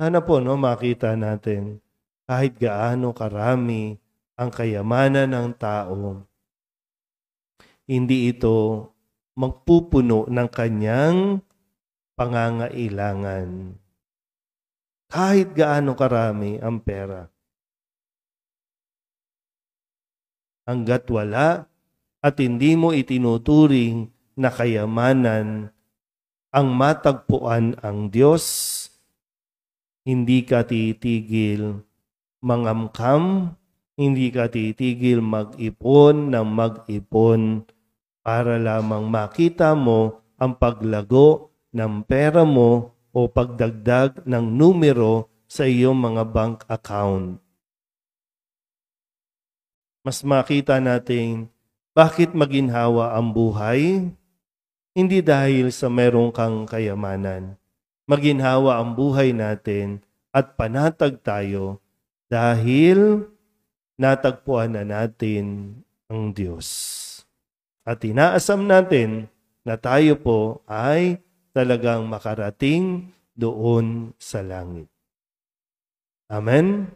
Sana po makita natin kahit gaano karami ang kayamanan ng tao, hindi ito magpupuno ng kanyang pangangailangan. Kahit gaano karami ang pera. Hanggat wala at hindi mo itinuturing na kayamanan ang matagpuan ang Diyos, hindi ka titigil mangamkam, hindi ka titigil mag-ipon ng mag-ipon para lamang makita mo ang paglago ng pera mo o pagdagdag ng numero sa iyong mga bank account. Mas makita natin bakit maginhawa ang buhay? Hindi dahil sa meron kang kayamanan. Maginhawa ang buhay natin at panatag tayo dahil natagpuan na natin ang Diyos. At inaasam natin na tayo po ay talagang makarating doon sa langit. Amen?